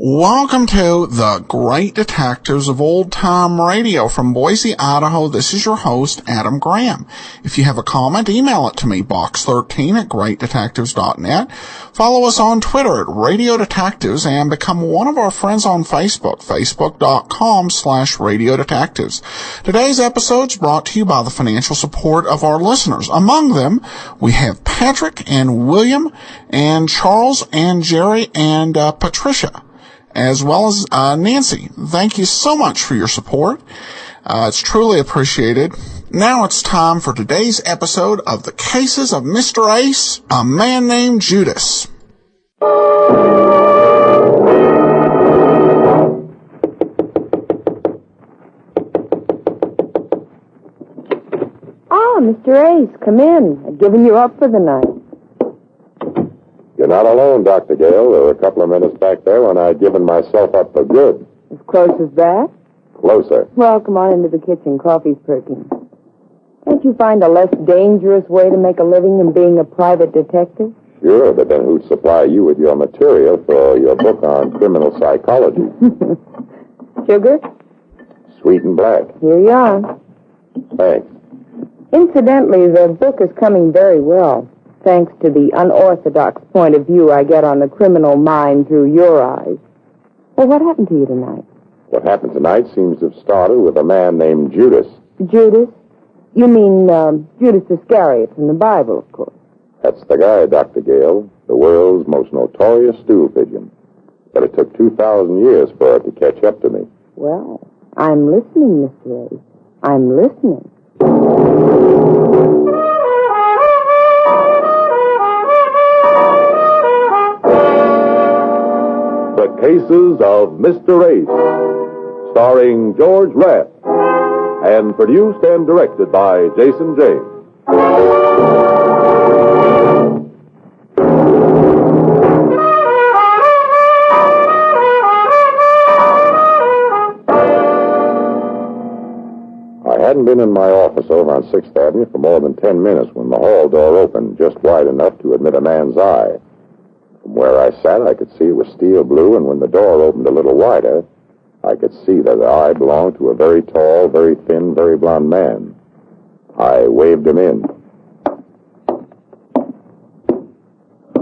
Welcome to the Great Detectives of Old Time Radio from Boise, Idaho. This is your host, Adam Graham. If you have a comment, email it to me, box13@greatdetectives.net. Follow us on Twitter at Radio Detectives and become one of our friends on Facebook, facebook.com/Radio Detectives. Today's episode is brought to you by the financial support of our listeners. Among them, we have Patrick and William and Charles and Jerry and Patricia, as well as Nancy. Thank you so much for your support. It's truly appreciated. Now it's time for today's episode of The Cases of Mr. Ace, a Man Named Judas. Mr. Ace, come in. I've given you up for the night. You're not alone, Dr. Gale. There were a couple of minutes back there when I'd given myself up for good. As close as that? Closer. Well, come on into the kitchen. Coffee's perking. Can't you find a less dangerous way to make a living than being a private detective? Sure, but then who'd supply you with your material for your book on criminal psychology? Sugar? Sweet and black. Here you are. Thanks. Incidentally, the book is coming very well, thanks to the unorthodox point of view I get on the criminal mind through your eyes. Well, what happened to you tonight? What happened tonight seems to have started with a man named Judas. Judas? You mean Judas Iscariot from the Bible, of course. That's the guy, Dr. Gale, the world's most notorious stool pigeon. But it took 2,000 years for it to catch up to me. Well, I'm listening, Mr. Ace. I'm listening. The Cases of Mr. Ace, starring George Rath, and produced and directed by Jason James. I hadn't been in my office over on 6th Avenue for more than 10 minutes when the hall door opened just wide enough to admit a man's eye. From where I sat, I could see it was steel blue, and when the door opened a little wider, I could see that the eye belonged to a very tall, very thin, very blond man. I waved him in.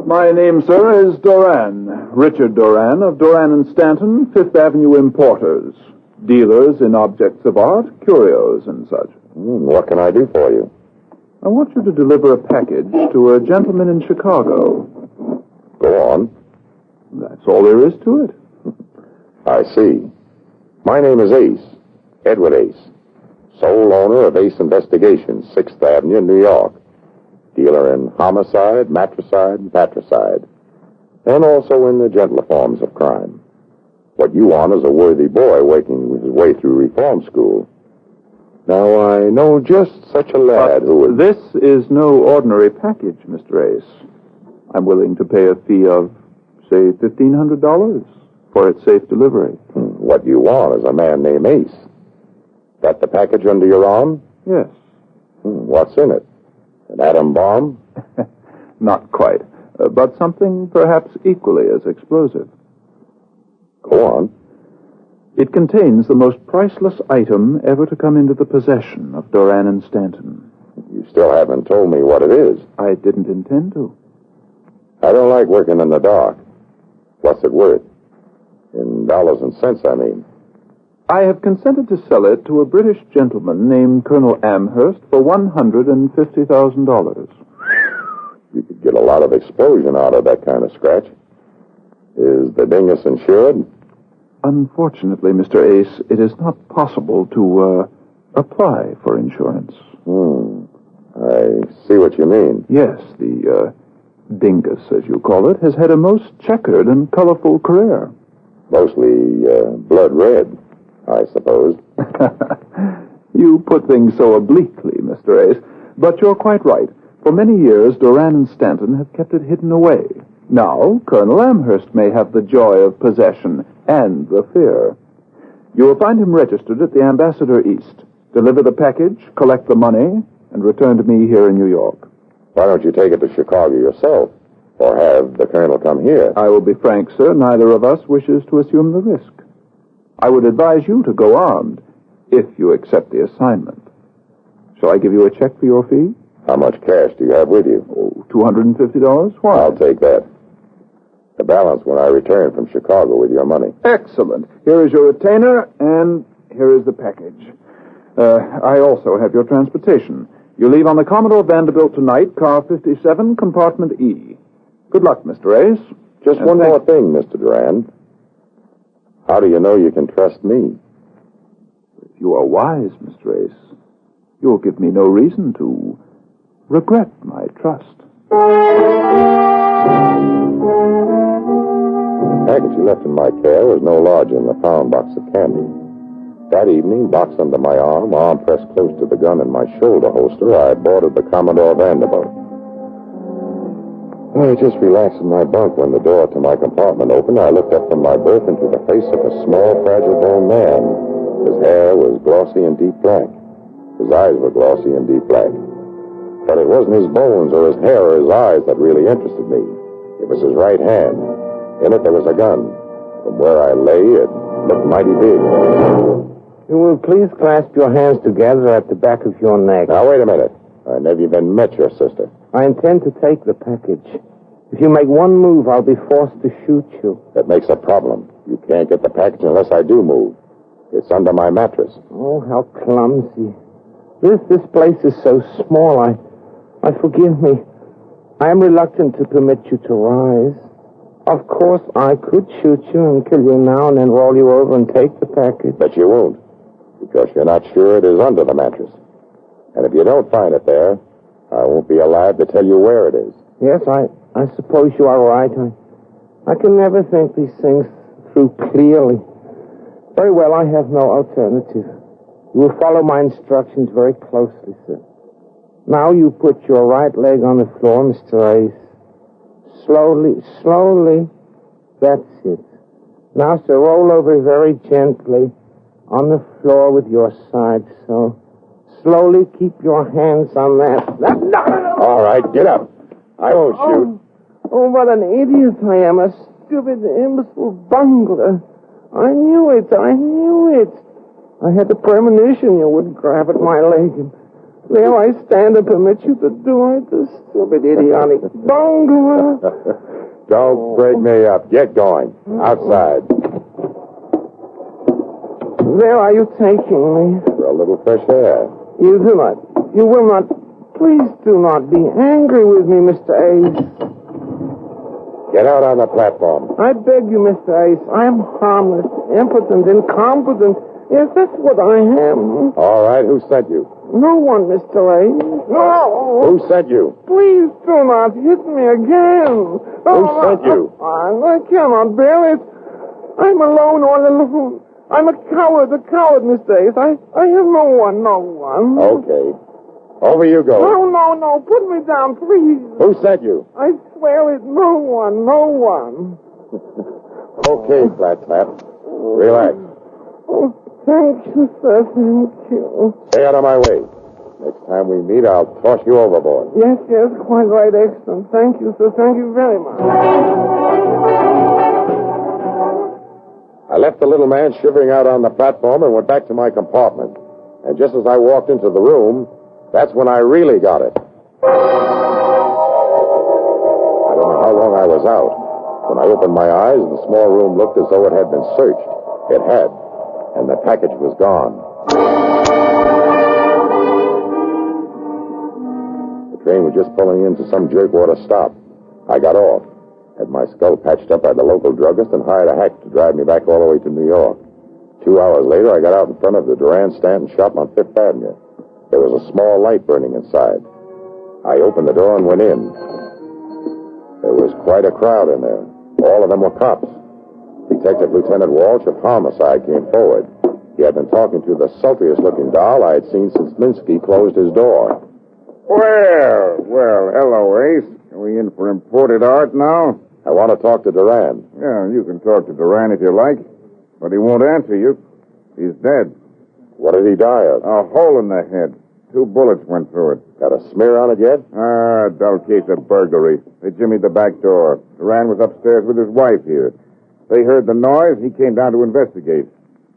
My name, sir, is Doran, Richard Doran of Doran and Stanton, 5th Avenue Importers, dealers in objects of art, curios, and such. What can I do for you? I want you to deliver a package to a gentleman in Chicago. Go on. That's all there is to it. I see. My name is Ace, Edward Ace, sole owner of Ace Investigations, 6th Avenue, New York. Dealer in homicide, matricide, and patricide, and also in the gentler forms of crime. What you want is a worthy boy working his way through reform school. Now, I know just such a lad who is... This is no ordinary package, Mr. Ace. I'm willing to pay a fee of, say, $1,500 for its safe delivery. What you want is a man named Ace. That the package under your arm? Yes. What's in it? An atom bomb? Not quite, but something perhaps equally as explosive. Go on. It contains the most priceless item ever to come into the possession of Doran and Stanton. You still haven't told me what it is. I didn't intend to. I don't like working in the dark. What's it worth? In dollars and cents, I mean. I have consented to sell it to a British gentleman named Colonel Amherst for $150,000. You could get a lot of explosion out of that kind of scratch. Is the dingus insured? Unfortunately, Mr. Ace, it is not possible to apply for insurance. I see what you mean. Yes, the dingus, as you call it, has had a most checkered and colorful career. Mostly blood red, I suppose. You put things so obliquely, Mr. Ace. But you're quite right. For many years, Doran and Stanton have kept it hidden away. Now, Colonel Amherst may have the joy of possession and the fear. You will find him registered at the Ambassador East. Deliver the package, collect the money, and return to me here in New York. Why don't you take it to Chicago yourself? Or have the Colonel come here? I will be frank, sir. Neither of us wishes to assume the risk. I would advise you to go armed, if you accept the assignment. Shall I give you a check for your fee? How much cash do you have with you? Oh, $250? Why? I'll take that. The balance when I return from Chicago with your money. Excellent. Here is your retainer, and here is the package. I also have your transportation. You leave on the Commodore Vanderbilt tonight, car 57, compartment E. Good luck, Mr. Ace. Just one more thing, Mr. Duran. How do you know you can trust me? If you are wise, Mr. Ace, you'll give me no reason to regret my trust. The package you left in my care was no larger than a pound box of candy. That evening, box under my arm pressed close to the gun in my shoulder holster, I boarded the Commodore Vanderbilt. I just relaxed in my bunk when the door to my compartment opened. I looked up from my berth into the face of a small, fragile-boned man. His hair was glossy and deep black. His eyes were glossy and deep black. But it wasn't his bones or his hair or his eyes that really interested me. It was his right hand. In it there was a gun. From where I lay, it looked mighty big. You will please clasp your hands together at the back of your neck. Now, wait a minute. I never even met your sister. I intend to take the package. If you make one move, I'll be forced to shoot you. That makes a problem. You can't get the package unless I do move. It's under my mattress. Oh, how clumsy. This place is so small. I forgive me. I am reluctant to permit you to rise. Of course, I could shoot you and kill you now and then roll you over and take the package. But you won't, because you're not sure it is under the mattress. And if you don't find it there, I won't be alive to tell you where it is. Yes, I suppose you are right. I can never think these things through clearly. Very well, I have no alternative. You will follow my instructions very closely, sir. Now you put your right leg on the floor, Mr. Ace. Slowly, slowly. That's it. Now, sir, roll over very gently on the floor with your side, so. Slowly keep your hands on that. All right, get up. I won't shoot. Oh, what an idiot I am. A stupid, imbecile bungler. I knew it. I had the premonition you would grab at my leg. And there I stand and permit you to do it. The stupid, idiotic bungler. Don't break me up. Get going. Outside. Where are you taking me? For a little fresh air. You will not, please do not be angry with me, Mr. Ace. Get out on the platform. I beg you, Mr. Ace. I am harmless, impotent, incompetent. Yes, that's what I am. All right, who sent you? No one, Mr. Ace. No. Who sent you? Please do not hit me again. Who sent you? I cannot bear it. I'm alone, all alone. I'm a coward, Mr. Ace. I have no one. Okay. Over you go. No. Put me down, please. Who sent you? I swear it. No one. Okay, Flat Flap. Relax. Oh, thank you, sir. Thank you. Stay out of my way. Next time we meet, I'll toss you overboard. Yes, quite right. Excellent. Thank you, sir. Thank you very much. I left the little man shivering out on the platform and went back to my compartment. And just as I walked into the room, that's when I really got it. I don't know how long I was out. When I opened my eyes, the small room looked as though it had been searched. It had. And the package was gone. The train was just pulling into some jerkwater stop. I got off. Had my skull patched up by the local druggist and hired a hack to drive me back all the way to New York. 2 hours later, I got out in front of the Duran Stanton shop on Fifth Avenue. There was a small light burning inside. I opened the door and went in. There was quite a crowd in there. All of them were cops. Detective Lieutenant Walsh of Homicide came forward. He had been talking to the sultriest-looking doll I had seen since Minsky closed his door. Well, hello, Ace. Are we in for imported art now? I want to talk to Duran. Yeah, you can talk to Duran if you like, but he won't answer you. He's dead. What did he die of? A hole in the head. 2 bullets went through it. Got a smear on it yet? Dull case of burglary. They jimmied the back door. Duran was upstairs with his wife here. They heard the noise. He came down to investigate.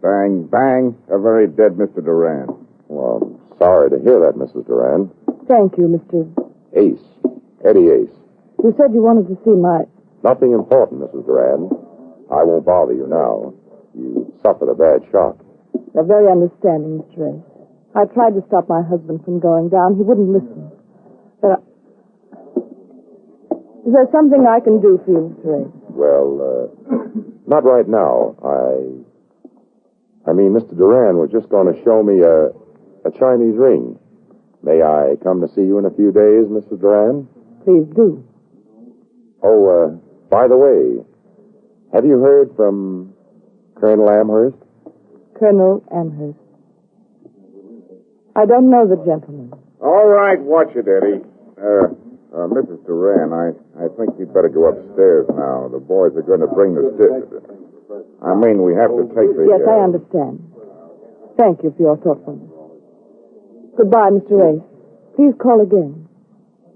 Bang, bang. A very dead Mr. Duran. Well, I'm sorry to hear that, Mrs. Duran. Thank you, Mr. Ace. Eddie Ace. You said you wanted to see my... Nothing important, Mrs. Duran. I won't bother you now. You suffered a bad shock. You're very understanding, Mr. Ace. I tried to stop my husband from going down. He wouldn't listen. But is there something I can do for you, Mr. Ace? Well, not right now. I mean, Mr. Duran was just going to show me a Chinese ring. May I come to see you in a few days, Mrs. Duran? Please do. Oh, by the way, have you heard from Colonel Amherst? Colonel Amherst. I don't know the gentleman. All right, watch it, Eddie. Mrs. Duran, I think you'd better go upstairs now. The boys are going to bring the I mean, we have to take the... Yes, I understand. Thank you for your thoughtfulness. Goodbye, Mr. Ace. Please call again.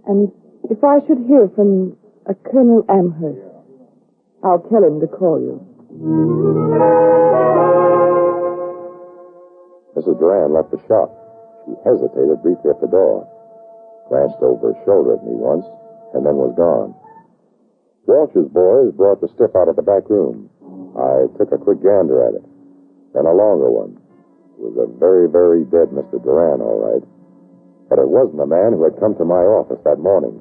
And if I should hear from a Colonel Amherst, I'll tell him to call you. Mrs. Duran left the shop. She hesitated briefly at the door, glanced over her shoulder at me once, and then was gone. Walsh's boys brought the stiff out of the back room. I took a quick gander at it, then a longer one. It was a very, very dead Mr. Duran, all right. But it wasn't the man who had come to my office that morning.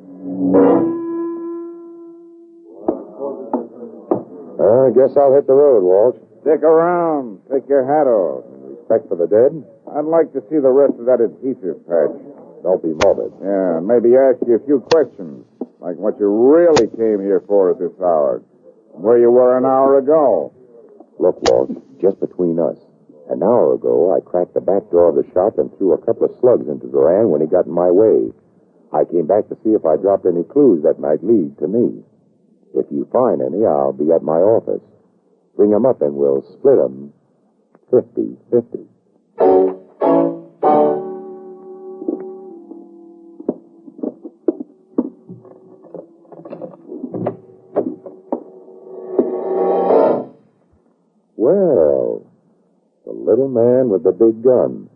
I guess I'll hit the road, Walsh. Stick around. Take your hat off. Respect for the dead? I'd like to see the rest of that adhesive patch. Don't be morbid. Yeah, maybe ask you a few questions, like what you really came here for at this hour, where you were an hour ago. Look, Walsh, just between us. An hour ago, I cracked the back door of the shop and threw a couple of slugs into Duran when he got in my way. I came back to see if I dropped any clues that might lead to me. If you find any, I'll be at my office. Bring them up and we'll split them 50-50. Well, the little man with the big gun.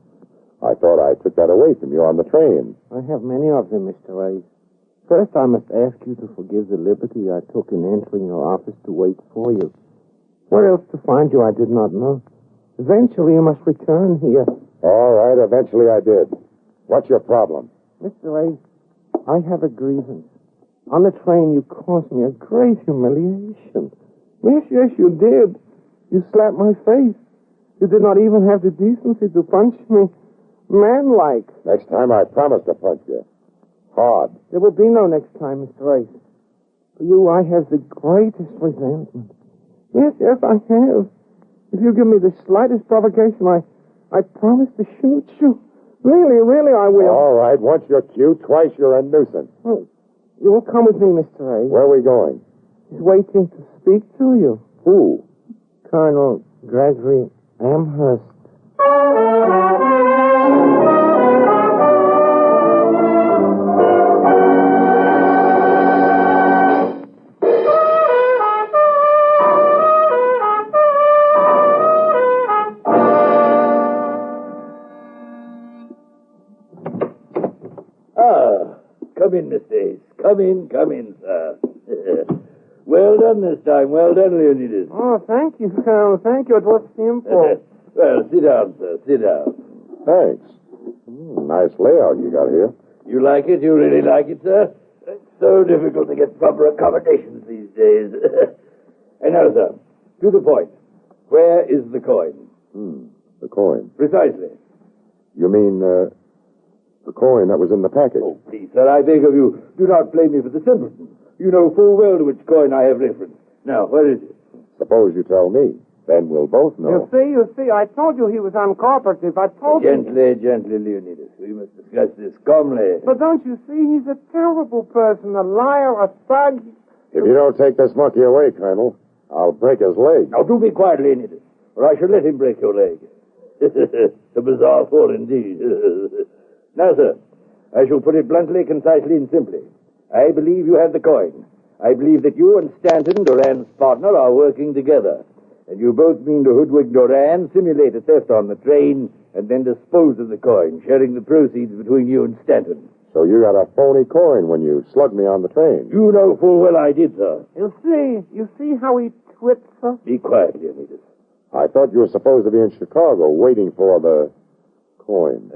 I thought I took that away from you on the train. I have many of them, Mr. Ace. First, I must ask you to forgive the liberty I took in entering your office to wait for you. Where else to find you, I did not know. Eventually, you must return here. All right, eventually I did. What's your problem? Mr. Ace, I have a grievance. On the train, you caused me a great humiliation. Yes, you did. You slapped my face. You did not even have the decency to punch me. Man-like. Next time I promise to punch you. Hard. There will be no next time, Mr. Ace. For you, I have the greatest resentment. Yes, I have. If you give me the slightest provocation, I promise to shoot you. Really, I will. All right, once you're cute, twice you're a nuisance. Oh, you will come with me, Mr. Ace. Where are we going? He's waiting to speak to you. Who? Colonel Gregory Amherst. Come in, Mr. Ace. Come in, sir. Well done this time. Well done, Leonidas. Oh, thank you, Colonel. Thank you. It was simple. Well, sit down, sir. Sit down. Thanks. Nice layout you got here. You like it? You really like it, sir? It's so difficult to get proper accommodations these days. And now, sir, to the point. Where is the coin? The coin. Precisely. You mean, the coin that was in the package? Oh, please, sir, I beg of you, do not blame me for the simpleton. You know full well to which coin I have reference. Now, where is it? Suppose you tell me. Then we'll both know. You see, I told you he was uncooperative. I told you. Gently, Leonidas. We must discuss this calmly. But don't you see, he's a terrible person, a liar, a thug. If you don't take this monkey away, Colonel, I'll break his leg. Now, do be quiet, Leonidas, or I shall let him break your leg. A bizarre thought, indeed. Now, sir, I shall put it bluntly, concisely, and simply. I believe you have the coin. I believe that you and Stanton, Duran's partner, are working together. And you both mean to hoodwink Duran, simulate a theft on the train, and then dispose of the coin, sharing the proceeds between you and Stanton. So you got a phony coin when you slugged me on the train. You know full well I did, sir. You see how he twits, sir? Be quiet, Leonidas. I thought you were supposed to be in Chicago waiting for the coin.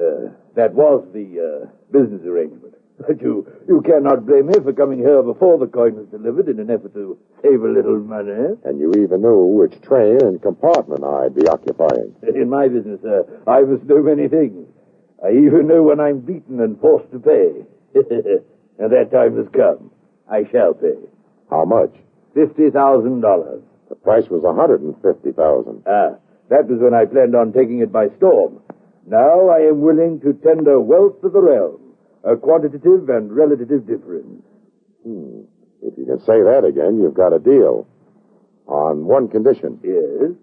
That was the business arrangement. But you cannot blame me for coming here before the coin was delivered in an effort to save a little money. And you even knew which train and compartment I'd be occupying. In my business, I must know many things. I even know when I'm beaten and forced to pay. And that time has come. I shall pay. How much? $50,000. The price was $150,000. That was when I planned on taking it by storm. Now I am willing to tender wealth to the realm. A quantitative and relative difference. If you can say that again, you've got a deal. On one condition. Yes?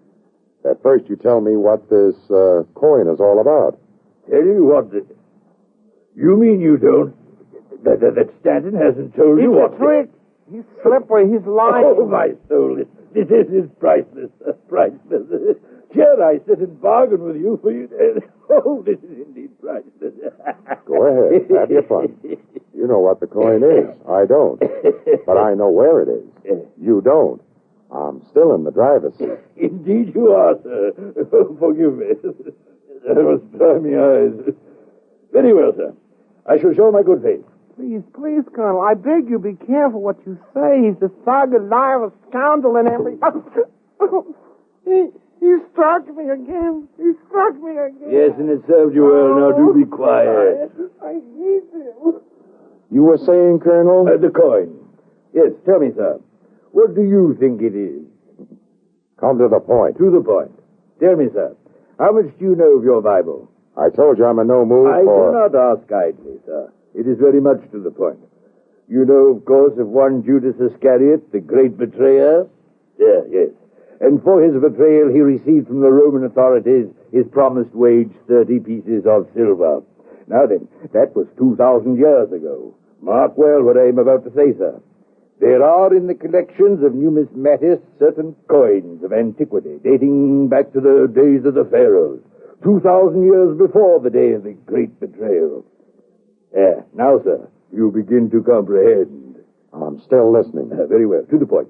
That first you tell me what this coin is all about. Tell you what... You mean you don't... That Stanton hasn't told you what... It's a trick. He's slippery. He's lying. Oh, my soul. This is priceless. Priceless. Sure, I sit and bargain with you for you. Oh, this is indeed priceless. Go ahead. Have your fun. You know what the coin is. I don't. But I know where it is. You don't. I'm still in the driver's seat. Indeed you are, sir. Forgive me. I must dry my eyes. Very well, sir. I shall show my good faith. Please, Colonel, I beg you, be careful what you say. He's a thug, a liar, a scoundrel, and everything. He struck me again. Yes, and it served you well. Now do be quiet. I hate him. You were saying, Colonel? The coin. Yes, tell me, sir. What do you think it is? Come to the point. To the point. Tell me, sir. How much do you know of your Bible? I told you I'm in no mood I for... do not ask idly, sir. It is very much to the point. You know, of course, of one Judas Iscariot, the great betrayer? Yes. And for his betrayal, he received from the Roman authorities his promised wage, 30 pieces of silver. Now then, that was 2,000 years ago. Mark well what I am about to say, sir. There are in the collections of numismatists certain coins of antiquity, dating back to the days of the pharaohs, 2,000 years before the day of the great betrayal. Now, sir, you begin to comprehend. I'm still listening. Very well, to the point.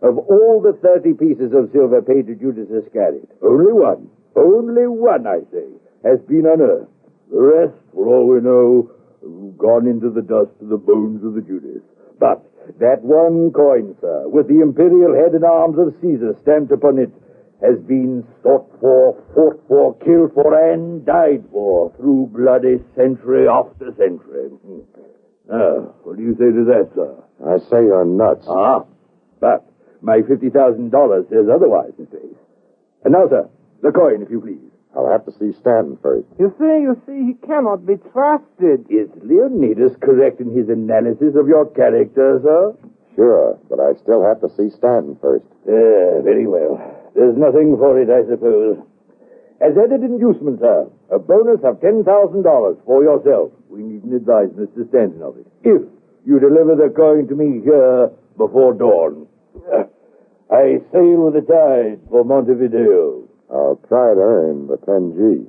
Of all the 30 pieces of silver paid to Judas Iscariot, only one, I say, has been unearthed. The rest, for all we know, have gone into the dust of the bones of the Judas. But that one coin, sir, with the imperial head and arms of Caesar stamped upon it, has been sought for, fought for, killed for, and died for through bloody century after century. What do you say to that, sir? I say you're nuts. But my $50,000 says otherwise, Mr. Ace. And now, sir, the coin, if you please. I'll have to see Stanton first. You see, he cannot be trusted. Is Leonidas correct in his analysis of your character, sir? Sure, but I still have to see Stanton first. Very well. There's nothing for it, I suppose. As added inducement, sir, a bonus of $10,000 for yourself. We needn't advise Mr. Stanton of it. If you deliver the coin to me here before dawn. I sail with the tide for Montevideo. I'll try to earn the 10G.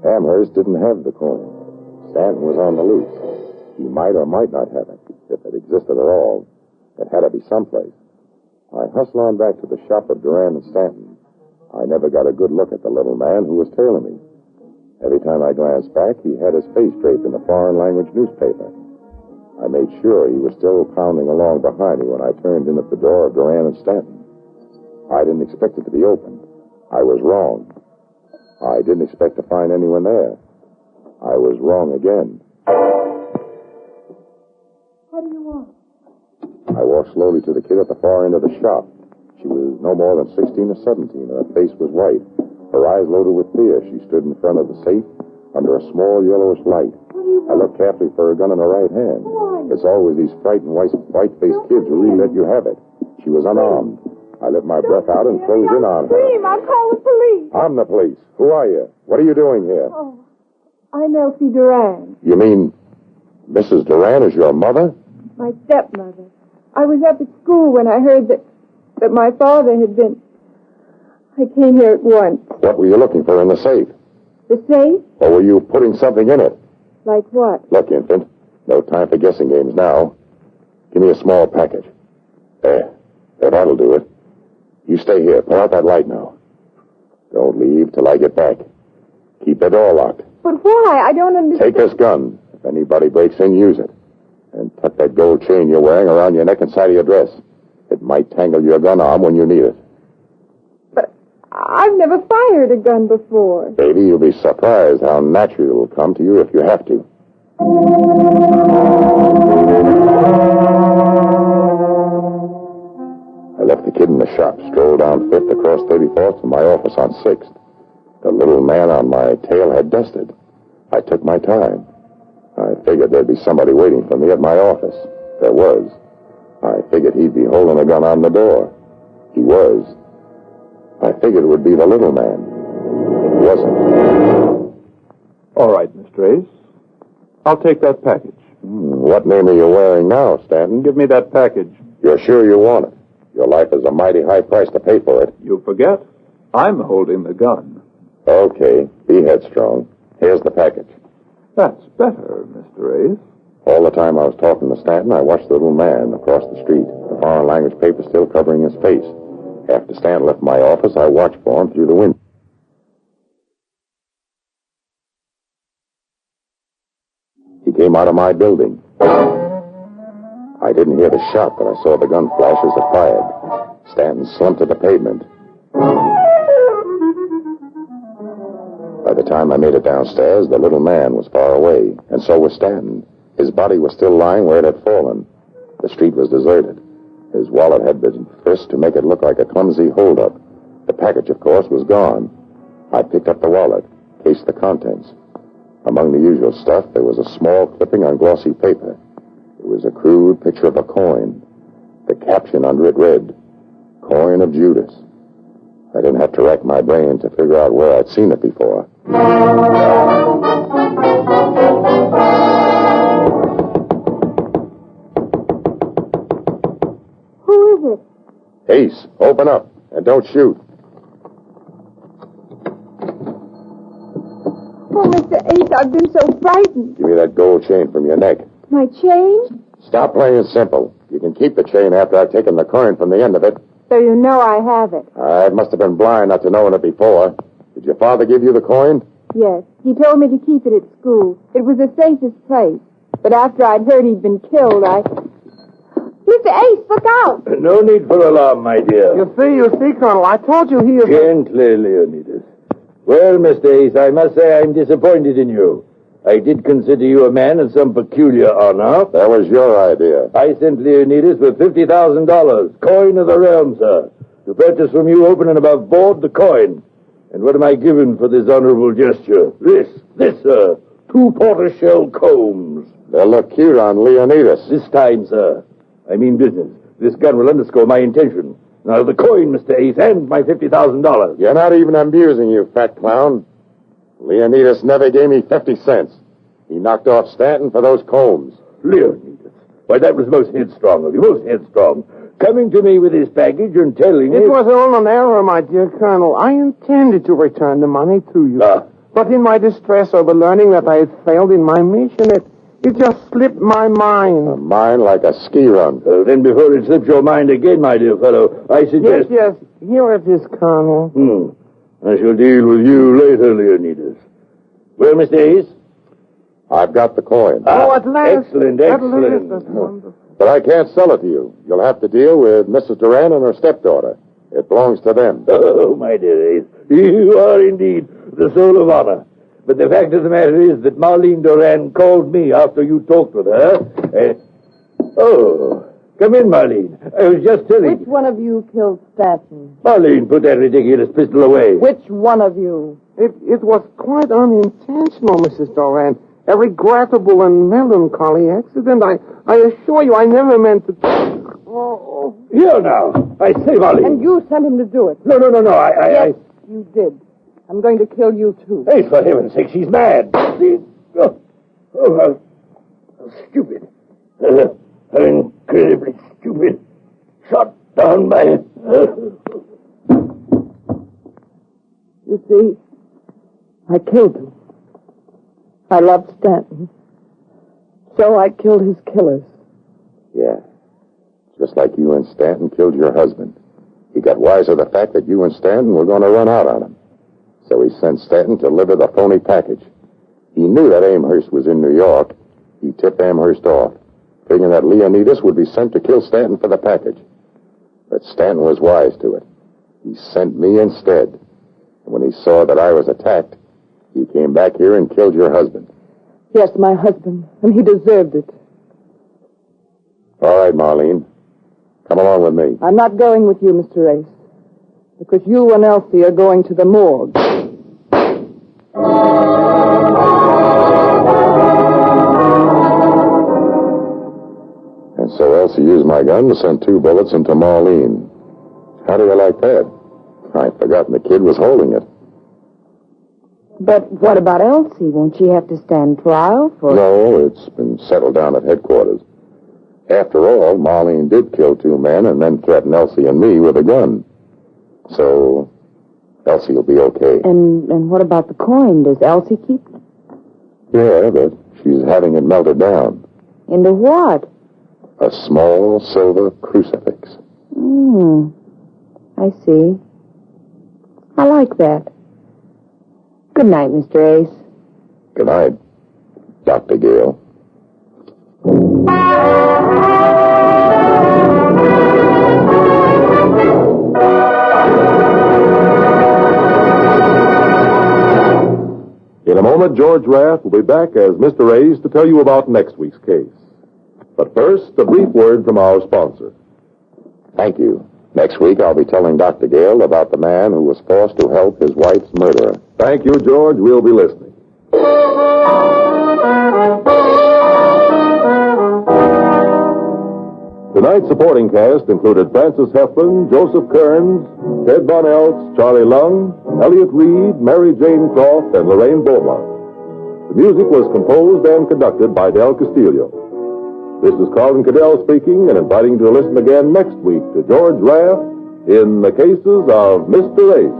Amherst didn't have the coin. Stanton was on the loose. He might or might not have it. If it existed at all, it had to be someplace. I hustled on back to the shop of Duran and Stanton. I never got a good look at the little man who was tailing me. Every time I glanced back, he had his face draped in a foreign language newspaper. I made sure he was still pounding along behind me when I turned in at the door of Duran and Stanton. I didn't expect it to be open. I was wrong. I didn't expect to find anyone there. I was wrong again. walked slowly to the kid at the far end of the shop. She was no more than 16 or 17, and her face was white. Her eyes loaded with fear. She stood in front of the safe under a small yellowish light. I looked carefully for her gun in her right hand. It's always these frightened white-faced kids who really let you have it. She was unarmed. I let my breath out and closed in on her. I'll call the police. I'm the police. Who are you? What are you doing here? Oh, I'm Elsie Duran, You mean Mrs. Duran is your mother? my stepmother. I was up at school when I heard that my father had been... I came here at once. What were you looking for in the safe? The safe? Or were you putting something in it? Like what? Look, infant, no time for guessing games now. Give me a small package. There, that'll do it. You stay here. Put out that light now. Don't leave till I get back. Keep the door locked. But why? I don't understand. Take this gun. If anybody breaks in, use it. And tuck that gold chain you're wearing around your neck and side of your dress. It might tangle your gun arm when you need it. But I've never fired a gun before. Baby, you'll be surprised how natural it will come to you if you have to. I left the kid in the shop, strolled down 5th across 34th to my office on 6th. The little man on my tail had dusted. I took my time. I figured there'd be somebody waiting for me at my office. There was. I figured he'd be holding a gun on the door. He was. I figured it would be the little man. It wasn't. All right, Mr. Ace. I'll take that package. What name are you wearing now, Stanton? Give me that package. You're sure you want it? Your life is a mighty high price to pay for it. You forget, I'm holding the gun. Okay, be headstrong. Here's the package. That's better, Mr. Ace. All the time I was talking to Stanton, I watched the little man across the street, the foreign language paper still covering his face. After Stanton left my office, I watched for him through the window. He came out of my building. I didn't hear the shot, but I saw the gun flash as it fired. Stanton slumped to the pavement. By the time I made it downstairs, the little man was far away, and so was Stanton. His body was still lying where it had fallen. The street was deserted. His wallet had been frisked to make it look like a clumsy holdup. The package, of course, was gone. I picked up the wallet, cased the contents. Among the usual stuff, there was a small clipping on glossy paper. It was a crude picture of a coin. The caption under it read, "Coin of Judas." I didn't have to rack my brain to figure out where I'd seen it before. Who is it? Ace, open up, and don't shoot. Oh, Mr. Ace, I've been so frightened. Give me that gold chain from your neck. My chain? Stop playing simple. You can keep the chain after I've taken the coin from the end of it. So you know I have it. I must have been blind not to knowing it before. Did your father give you the coin? Yes. He told me to keep it at school. It was the safest place. But after I'd heard he'd been killed, Mr. Ace, look out! No need for alarm, my dear. You see, Colonel, I told you he was... Gently, Leonidas. Well, Mr. Ace, I must say I'm disappointed in you. I did consider you a man of some peculiar honor. That was your idea. I sent Leonidas with $50,000, coin of the realm, sir, to purchase from you open and above board the coin. And what am I given for this honorable gesture? This, sir, 2 tortoiseshell combs. They'll look cute on Leonidas. This time, sir, I mean business. This gun will underscore my intention. Now, the coin, Mr. Ace, and my $50,000. You're not even amusing, you fat clown. Leonidas never gave me 50 cents. He knocked off Stanton for those combs. Leonidas. Why, that was most headstrong of you, most headstrong. Coming to me with his package and telling me... It was all an error, my dear Colonel. I intended to return the money to you. But in my distress over learning that I had failed in my mission, it just slipped my mind. A mind like a ski run. Then before it slips your mind again, my dear fellow, I suggest... Yes. Here it is, Colonel. I shall deal with you later, Leonidas. Well, Mr. Ace? I've got the coin. At last. Excellent. That's wonderful. But I can't sell it to you. You'll have to deal with Mrs. Duran and her stepdaughter. It belongs to them. Oh, my dear Ace, you are indeed the soul of honor. But the fact of the matter is that Marlene Duran called me after you talked with her. Come in, Marlene. I was just telling Which one of you killed Stanton? Marlene, put that ridiculous pistol away. Which one of you? It was quite unintentional, Mrs. Doran. A regrettable and melancholy accident. I assure you I never meant to... Oh. Here now. I say, Marlene. And you sent him to do it. No. Yes, you did. I'm going to kill you, too. Hey, for heaven's sake, she's mad. How stupid. How incredibly stupid. Shot down by... You see, I killed him. I loved Stanton. So I killed his killers. Yeah. Just like you and Stanton killed your husband. He got wise of the fact that you and Stanton were going to run out on him. So he sent Stanton to deliver the phony package. He knew that Amherst was in New York. He tipped Amherst off, figuring that Leonidas would be sent to kill Stanton for the package. But Stanton was wise to it. He sent me instead. And when he saw that I was attacked, he came back here and killed your husband. Yes, my husband, and he deserved it. All right, Marlene. Come along with me. I'm not going with you, Mr. Ace, because you and Elsie are going to the morgue. And so Elsie used my gun to send 2 bullets into Marlene. How do you like that? I'd forgotten the kid was holding it. But what about Elsie? Won't she have to stand trial for... No, it's been settled down at headquarters. After all, Marlene did kill 2 men and then threaten Elsie and me with a gun. So, Elsie will be okay. And what about the coin? Does Elsie keep it? Yeah, but she's having it melted down. Into what? A small silver crucifix. I see. I like that. Good night, Mr. Ace. Good night, Dr. Gale. In a moment, George Raft will be back as Mr. Ace to tell you about next week's case. But first, a brief word from our sponsor. Thank you. Next week, I'll be telling Dr. Gale about the man who was forced to help his wife's murderer. Thank you, George. We'll be listening. Tonight's supporting cast included Francis Hefflin, Joseph Kearns, Ted Von Eltz, Charlie Lung, Elliot Reed, Mary Jane Croft, and Lorraine Beaumont. The music was composed and conducted by Del Castillo. This is Carlton Cadell speaking and inviting you to listen again next week to George Raft in the cases of Mr. Ace.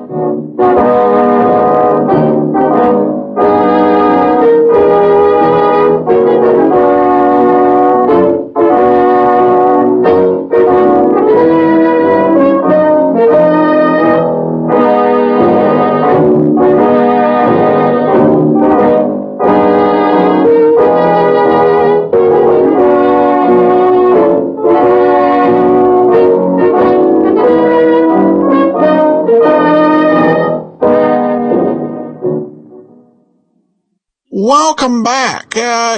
Welcome back.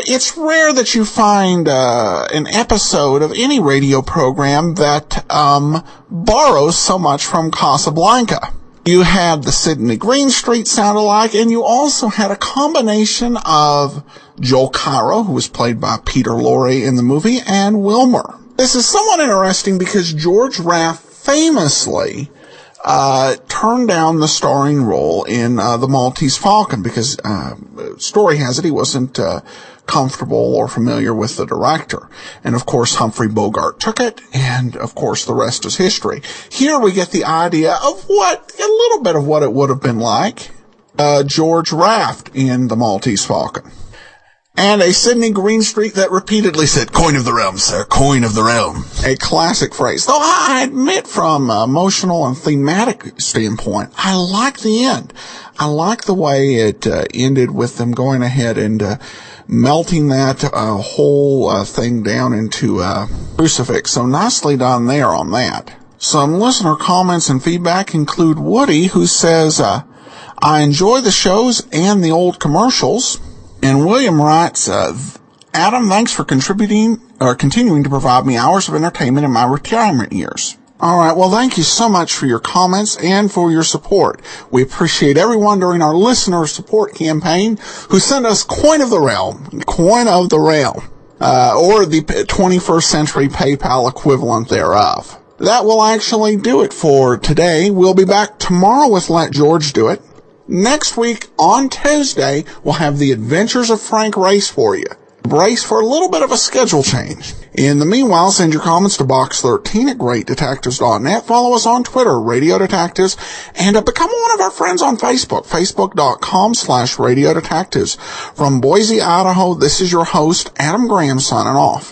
It's rare that you find an episode of any radio program that borrows so much from Casablanca. You had the Sidney Greenstreet sound-alike, and you also had a combination of Joel Cairo, who was played by Peter Lorre in the movie, and Wilmer. This is somewhat interesting because George Raft famously turned down the starring role in The Maltese Falcon because story has it he wasn't comfortable or familiar with the director. And of course Humphrey Bogart took it, and of course the rest is history. Here we get the idea of a little bit of what it would have been like George Raft in The Maltese Falcon. And a Sidney Greenstreet that repeatedly said, "Coin of the realm, sir, coin of the realm." A classic phrase. Though I admit from an emotional and thematic standpoint, I like the end. I like the way it ended with them going ahead and melting that whole thing down into a crucifix. So nicely done there on that. Some listener comments and feedback include Woody, who says, "I enjoy the shows and the old commercials." And William writes, "Adam, thanks for contributing continuing to provide me hours of entertainment in my retirement years. All right, well, thank you so much for your comments and for your support. We appreciate everyone during our listener support campaign who sent us coin of the realm, or the 21st century PayPal equivalent thereof. That will actually do it for today. We'll be back tomorrow with Let George Do It. Next week, on Tuesday, we'll have The Adventures of Frank Race for you. Brace for a little bit of a schedule change. In the meanwhile, send your comments to box13 at greatdetectives.net. Follow us on Twitter, Radio Detectives, and become one of our friends on Facebook, facebook.com/Radio Detectives. From Boise, Idaho, this is your host, Adam Graham, signing off.